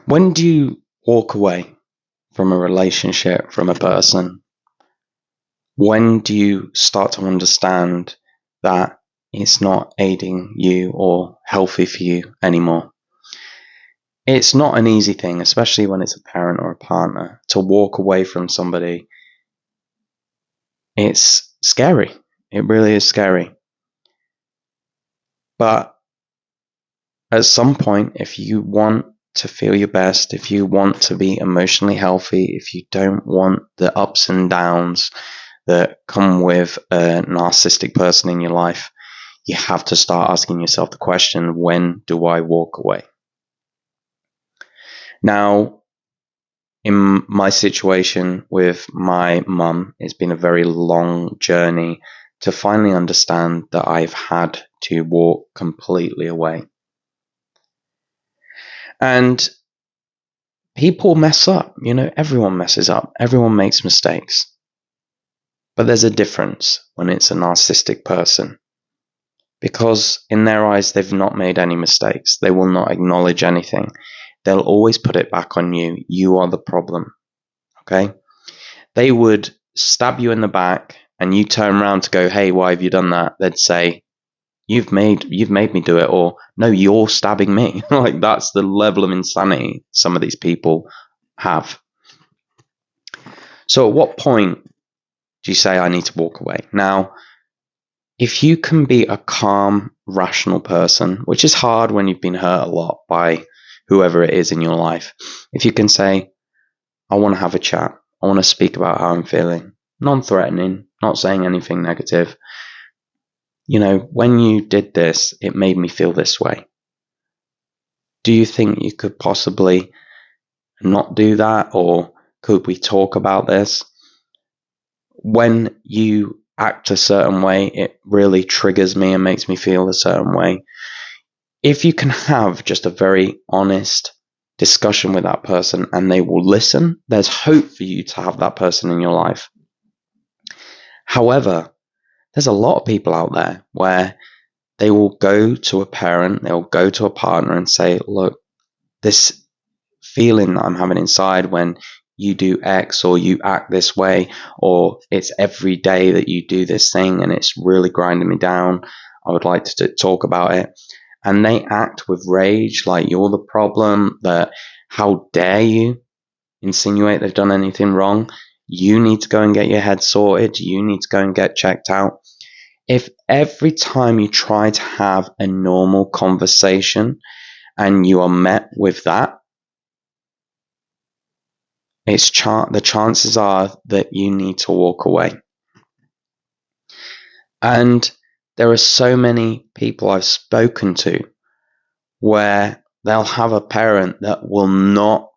When do you walk away from a relationship, from a person? When do you start to understand that it's not aiding you or healthy for you anymore? It's not an easy thing, especially when it's a parent or a partner, to walk away from somebody. It's scary. It really is scary. But at some point, if you want to feel your best, if you want to be emotionally healthy, if you don't want the ups and downs that come with a narcissistic person in your life, you have to start asking yourself the question, when do I walk away? Now, in my situation with my mum, it's been a very long journey to finally understand that I've had to walk completely away. And people mess up, everyone messes up, everyone makes mistakes. But there's a difference when it's a narcissistic person, because in their eyes, they've not made any mistakes. They will not acknowledge anything. They'll always put it back on you. You are the problem. Okay? They would stab you in the back and you turn around to go, hey, why have you done that? They'd say, you've made me do it, or no, you're stabbing me. Like, that's the level of insanity some of these people have. So at what point do you say, I need to walk away? Now, if you can be a calm, rational person, which is hard when you've been hurt a lot by whoever it is in your life, if you can say, I want to have a chat, I want to speak about how I'm feeling, non-threatening, not saying anything negative. When you did this, it made me feel this way. Do you think you could possibly not do that? Or could we talk about this? When you act a certain way, it really triggers me and makes me feel a certain way. If you can have just a very honest discussion with that person and they will listen, there's hope for you to have that person in your life. However, there's a lot of people out there where they will go to a parent, they'll go to a partner and say, look, this feeling that I'm having inside when you do X, or you act this way, or it's every day that you do this thing and it's really grinding me down, I would like to talk about it. And they act with rage, like you're the problem, that how dare you insinuate they've done anything wrong? You need to go and get your head sorted. You need to go and get checked out. If every time you try to have a normal conversation and you are met with that, the chances are that you need to walk away. And there are so many people I've spoken to where they'll have a parent that will not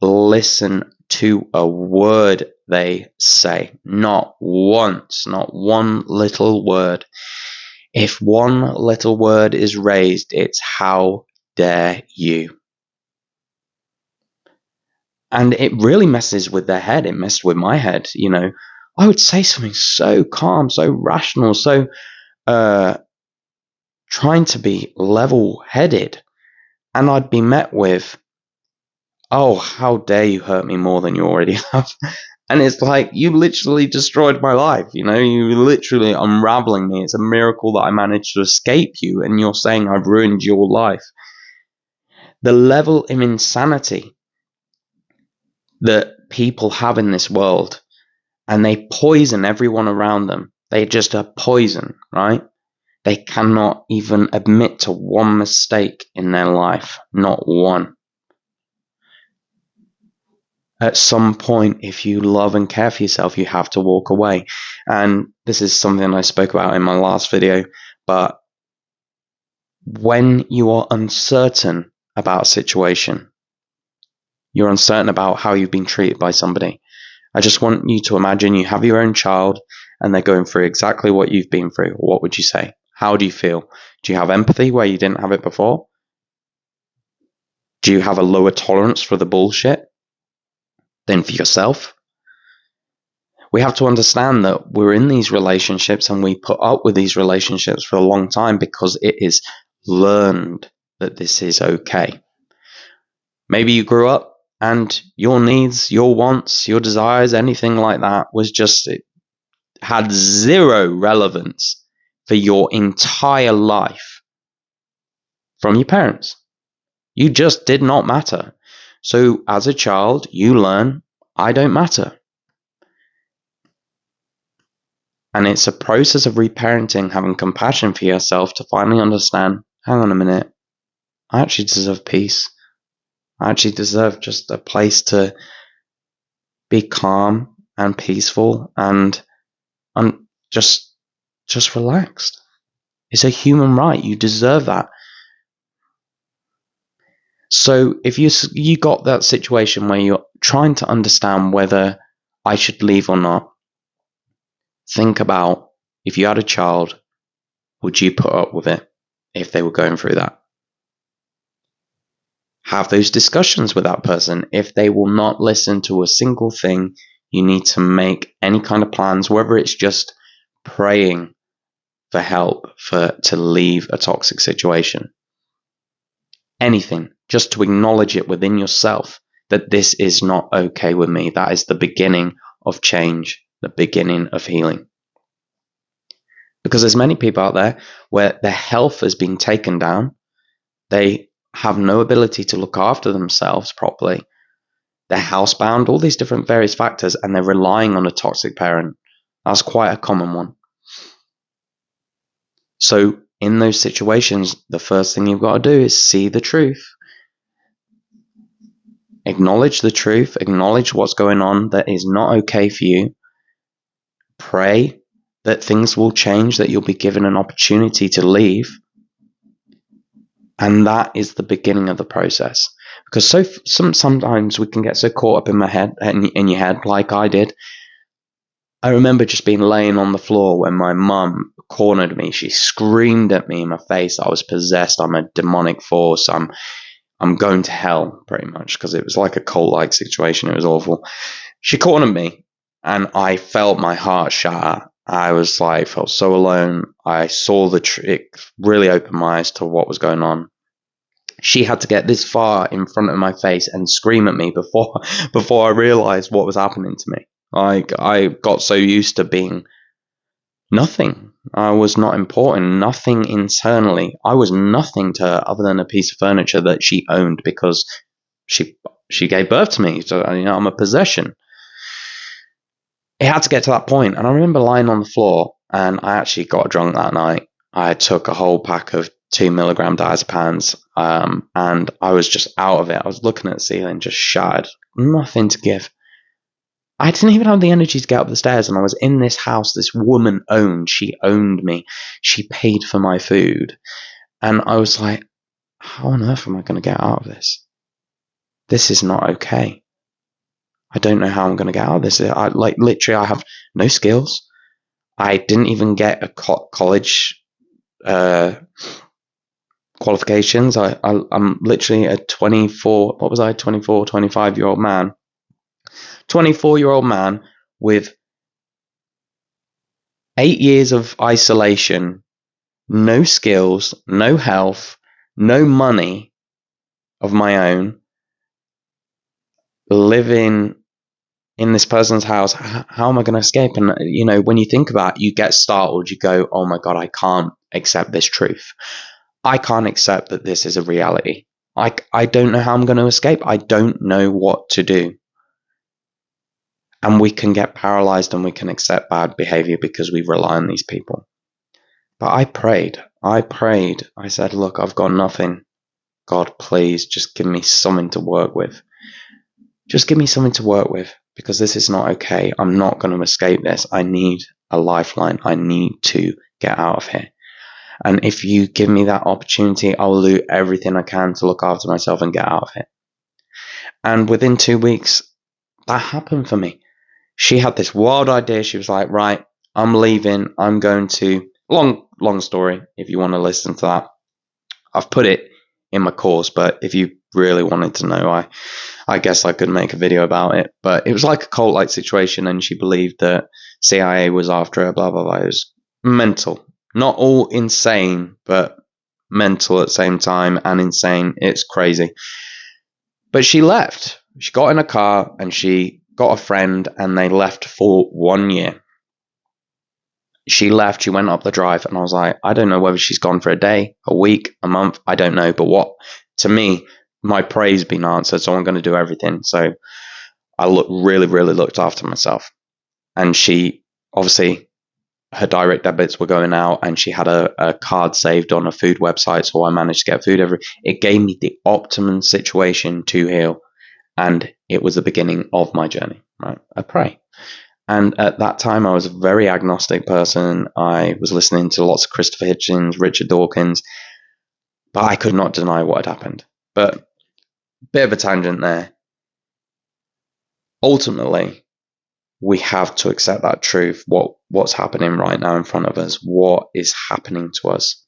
listen to a word they say. Not once, not one little word. If one little word is raised, it's how dare you. And it really messes with their head. It messed with my head. I would say something so calm, so rational, so trying to be level-headed. And I'd be met with, oh, how dare you hurt me more than you already have. And it's like, you literally destroyed my life. You literally unraveling me. It's a miracle that I managed to escape you. And you're saying I've ruined your life. The level of insanity that people have in this world, and they poison everyone around them. They just are poison, right? They cannot even admit to one mistake in their life, not one. At some point, if you love and care for yourself, you have to walk away. And this is something I spoke about in my last video, but when you are uncertain about a situation, you're uncertain about how you've been treated by somebody, I just want you to imagine you have your own child and they're going through exactly what you've been through. What would you say? How do you feel? Do you have empathy where you didn't have it before? Do you have a lower tolerance for the bullshit than for yourself? We have to understand that we're in these relationships and we put up with these relationships for a long time because it is learned that this is okay. Maybe you grew up and your needs, your wants, your desires, anything like that was just, it had zero relevance for your entire life from your parents. You just did not matter. So as a child, you learn, I don't matter. And it's a process of reparenting, having compassion for yourself to finally understand, hang on a minute, I actually deserve peace. I actually deserve just a place to be calm and peaceful and just relaxed. It's a human right. You deserve that. So if you got that situation where you're trying to understand whether I should leave or not, think about, if you had a child, would you put up with it if they were going through that? Have those discussions with that person. If they will not listen to a single thing, you need to make any kind of plans, whether it's just praying for help to leave a toxic situation. Anything, just to acknowledge it within yourself that this is not okay with me. That is the beginning of change, the beginning of healing. Because there's many people out there where their health has been taken down. They have no ability to look after themselves properly. They're housebound, all these different various factors, and they're relying on a toxic parent. That's quite a common one. So in those situations, the first thing you've got to do is see the truth. Acknowledge the truth. Acknowledge what's going on that is not okay for you. Pray that things will change, that you'll be given an opportunity to leave. And that is the beginning of the process. Because sometimes we can get so caught up in your head, like I did. I remember just being laying on the floor when my mum cornered me. She screamed at me in my face. I was possessed. I'm a demonic force. I'm going to hell, pretty much, because it was like a cult-like situation. It was awful. She cornered me, and I felt my heart shatter. I was like, felt so alone. I saw it really opened my eyes to what was going on. She had to get this far in front of my face and scream at me before I realized what was happening to me. I got so used to being nothing. I was not important, nothing internally. I was nothing to her other than a piece of furniture that she owned because she gave birth to me. So, I'm a possession. It had to get to that point. And I remember lying on the floor, and I actually got drunk that night. I took a whole pack of 2 milligram diazepams, and I was just out of it. I was looking at the ceiling, just shattered, nothing to give. I didn't even have the energy to get up the stairs, and I was in this house this woman owned. She owned me. She paid for my food. And I was like, how on earth am I going to get out of this? This is not okay. I don't know how I'm going to get out of this. Literally, I have no skills. I didn't even get a college qualifications. I'm literally a 25-year-old man. 24-year-old man with 8 years of isolation, no skills, no health, no money of my own, living in this person's house. How am I going to escape? And, when you think about it, you get startled. You go, oh my God, I can't accept this truth. I can't accept that this is a reality. I don't know how I'm going to escape. I don't know what to do. And we can get paralyzed and we can accept bad behavior because we rely on these people. But I prayed. I said, look, I've got nothing. God, please just give me something to work with. Just give me something to work with, because this is not okay. I'm not going to escape this. I need a lifeline. I need to get out of here. And if you give me that opportunity, I'll do everything I can to look after myself and get out of here. And within 2 weeks, that happened for me. She had this wild idea. She was like, right, I'm leaving. I'm going to, long story, if you want to listen to that. I've put it in my course, but if you really wanted to know, I guess I could make a video about it. But it was like a cult-like situation, and she believed that CIA was after her, blah, blah, blah. It was mental. Not all insane, but mental at the same time, and insane. It's crazy. But she left. She got in a car and she got a friend, and they left for 1 year. She left, she went up the drive, and I was like, I don't know whether she's gone for a day, a week, a month, I don't know. But what, to me, my prayer's been answered, so I'm going to do everything. So I really looked after myself. And she, obviously, her direct debits were going out, and she had a card saved on a food website, so I managed to get food it gave me the optimum situation to heal, and it was the beginning of my journey, right? I pray. And at that time, I was a very agnostic person. I was listening to lots of Christopher Hitchens, Richard Dawkins, but I could not deny what had happened. But bit of a tangent there. Ultimately, we have to accept that truth, what's happening right now in front of us, what is happening to us,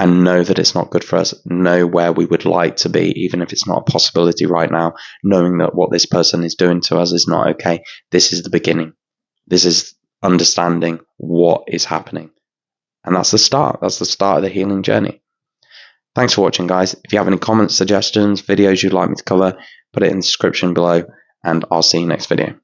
and know that it's not good for us, know where we would like to be, even if it's not a possibility right now, knowing that what this person is doing to us is not okay. This is the beginning. This is understanding what is happening. And that's the start. That's the start of the healing journey. Thanks for watching, guys. If you have any comments, suggestions, videos you'd like me to cover, put it in the description below, and I'll see you next video.